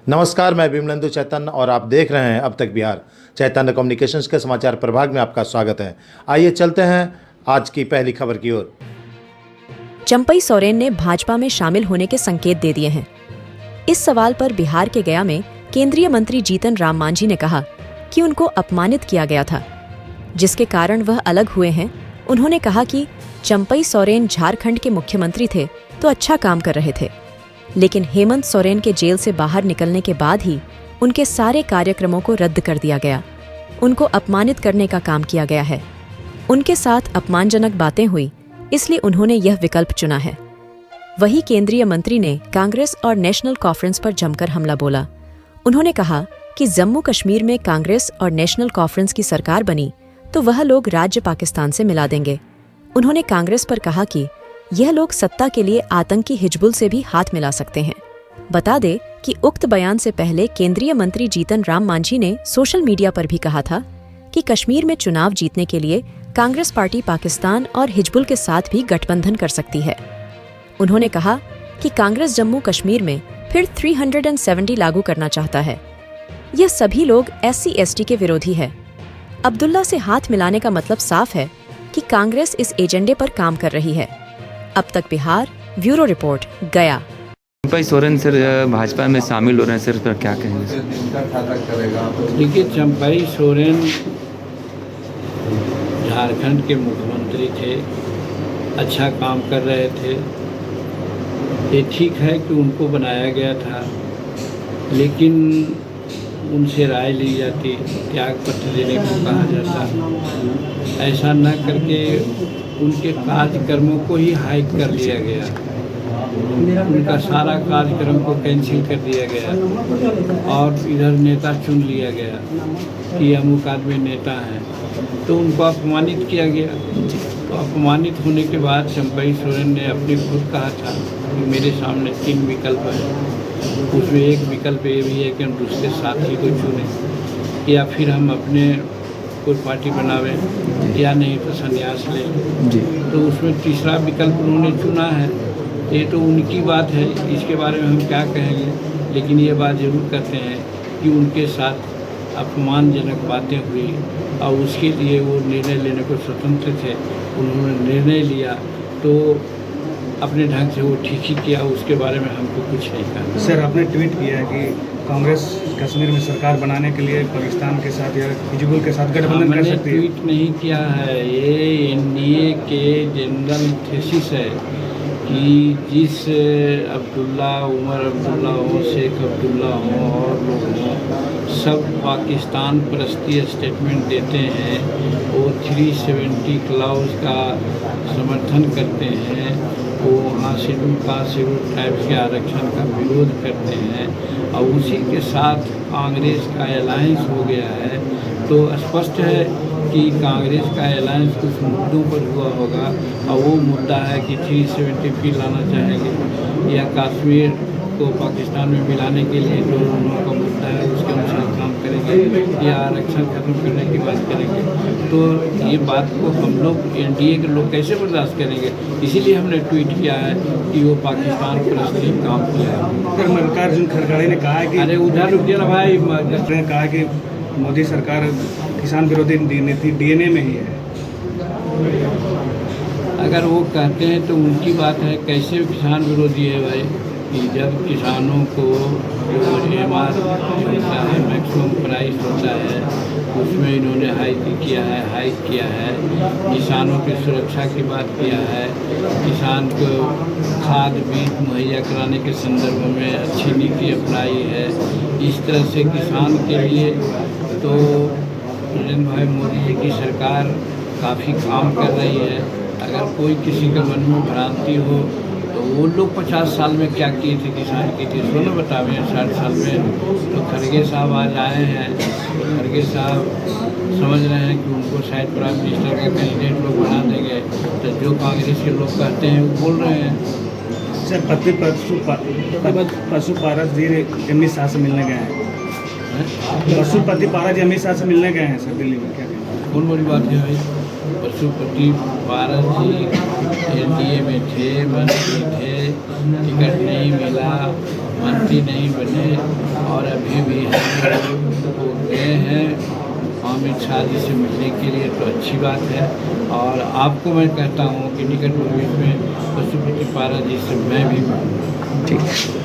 नमस्कार, मैं विमलेंदु चैतन्य और आप देख रहे हैं अब तक बिहार। चैतन्य कम्युनिकेशंस के समाचार प्रभाग में आपका स्वागत है। आइए चलते हैं आज की पहली खबर की ओर। चंपई सोरेन ने भाजपा में शामिल होने के संकेत दे दिए हैं। इस सवाल पर बिहार के गया में केंद्रीय मंत्री जीतन राम मांझी ने कहा कि उनको अपमानित किया गया था, जिसके कारण वह अलग हुए हैं। उन्होंने कहा कि चंपई सोरेन झारखंड के मुख्यमंत्री थे तो अच्छा काम कर रहे थे, लेकिन हेमंत सोरेन के जेल से बाहर निकलने के बाद ही उनके सारे कार्यक्रमों को रद्द कर दिया गया। उनको अपमानित करने का काम किया गया है। उनके साथ अपमानजनक बातें हुई, इसलिए उन्होंने यह विकल्प चुना है। वही केंद्रीय मंत्री ने कांग्रेस और नेशनल कॉन्फ्रेंस पर जमकर हमला बोला। उन्होंने कहा कि जम्मू कश्मीर में कांग्रेस और नेशनल कॉन्फ्रेंस की सरकार बनी तो वह लोग राज्य पाकिस्तान से मिला देंगे। उन्होंने कांग्रेस पर कहा कि यह लोग सत्ता के लिए आतंकी हिजबुल से भी हाथ मिला सकते हैं। बता दे कि उक्त बयान से पहले केंद्रीय मंत्री जीतन राम मांझी ने सोशल मीडिया पर भी कहा था कि कश्मीर में चुनाव जीतने के लिए कांग्रेस पार्टी पाकिस्तान और हिजबुल के साथ भी गठबंधन कर सकती है। उन्होंने कहा कि कांग्रेस जम्मू कश्मीर में फिर 370 लागू करना चाहता है। यह सभी लोग SC/ST के विरोधी है। अब्दुल्ला से हाथ मिलाने का मतलब साफ है कि कांग्रेस इस एजेंडे पर काम कर रही है। अब तक बिहार, ब्यूरो रिपोर्ट, गया। चंपई सोरेन सर भाजपा में शामिल हो रहे हैं सर, पर क्या कहेंगे? देखिए, चंपई सोरेन झारखंड के मुख्यमंत्री थे, अच्छा काम कर रहे थे। ये ठीक है कि उनको बनाया गया था, लेकिन उनसे राय ली जाती, त्याग पत्र देने को कहा जाता। ऐसा न करके उनके कार्यक्रमों को ही हाइक कर लिया गया। उनका सारा कार्यक्रम को कैंसिल कर दिया गया और इधर नेता चुन लिया गया कि अमुक आदमी नेता हैं, तो उनको अपमानित किया गया। तो अपमानित होने के बाद चंपई सोरेन ने अपने खुद कहा था कि मेरे सामने 3 विकल्प हैं। उसमें एक विकल्प ये भी है कि हम दूसरे साथी को चुनें, या फिर हम अपने कोई पार्टी बनावें, या नहीं तो संन्यास लें। तो उसमें तीसरा विकल्प उन्होंने चुना है। ये तो उनकी बात है, इसके बारे में हम क्या कहेंगे, लेकिन ये बात ज़रूर करते हैं कि उनके साथ अपमानजनक बातें हुई और उसके लिए वो निर्णय लेने को स्वतंत्र थे। उन्होंने निर्णय लिया तो अपने ढंग से वो ठीक ही किया, उसके बारे में हमको कुछ नहीं कहना। सर, आपने ट्वीट किया है कि कांग्रेस कश्मीर में सरकार बनाने के लिए पाकिस्तान के साथ या हिजबुल के साथ गठबंधन कर सकती है। ट्वीट नहीं किया है, ये NDA के जनरल थीसिस है कि जिस अब्दुल्ला, उमर अब्दुल्ला हो, शेख अब्दुल्ला हो और लोग हों, सब पाकिस्तान परस्ती स्टेटमेंट देते हैं। वो 370 क्लाउज का समर्थन करते हैं। वो वहाँ शेड्यूल कास्ट, शेड्यूल ट्राइब्स के आरक्षण का विरोध करते हैं और उसी के साथ कांग्रेस का अलायंस हो गया है। तो स्पष्ट है कि कांग्रेस का अलायंस कुछ मुद्दों पर हुआ होगा और वो मुद्दा है कि 370 लाना चाहेंगे या कश्मीर को पाकिस्तान में मिलाने के लिए जो उनका मुद्दा है उसके अनुसार काम करेंगे या आरक्षण खत्म करने की बात करेंगे। तो ये बात को हम लोग NDA के लोग कैसे बर्दाश्त करेंगे? इसीलिए हमने ट्वीट किया है कि वो पाकिस्तान परस्ती काम किया है। मल्लिकार्जुन खड़गे ने कहा है कि अरे उधर रुकिए ना भाई। ने कहा कि मोदी सरकार किसान विरोधी नीति DNA में ही है। अगर वो कहते हैं तो उनकी बात है, कैसे किसान विरोधी है भाई? कि जब किसानों को जो MR होता है, मैक्सिमम प्राइस होता है, उसमें इन्होंने हाइक किया है। किसानों की सुरक्षा की बात किया है। किसान को खाद बीज मुहैया कराने के संदर्भ में अच्छी नीति अपनाई है। इस तरह से किसान के लिए तो नरेंद्र भाई मोदी जी की सरकार काफ़ी काम कर रही है। अगर कोई किसी के मन में भ्रांति हो तो वो लोग 50 साल में क्या किए थे किसान के लिए, सो न बतावे। 60 साल में तो खड़गे साहब आज आए हैं। खड़गे साहब समझ रहे हैं कि उनको शायद प्राइम मिनिस्टर का कैंडिडेट लोग बना देंगे, तो जो कांग्रेस के लोग कहते हैं वो बोल रहे हैं। सर, पशुपति पारस जी अमित शाह से मिलने गए हैं। पशुपति पारस जी अमित शाह से मिलने गए हैं सर दिल्ली में, क्या कहें? कौन बड़ी बात है भाई? पशुपति पारस जी NDA में थे, मंत्री थे, टिकट नहीं मिला, मंत्री नहीं बने और अभी भी वो गए हैं अमित शाह जी से मिलने के लिए, तो अच्छी बात है। और आपको मैं कहता हूँ कि निकट भविष्य में पशुपति पारा जी से मैं भी मिलूँ। ठीक है।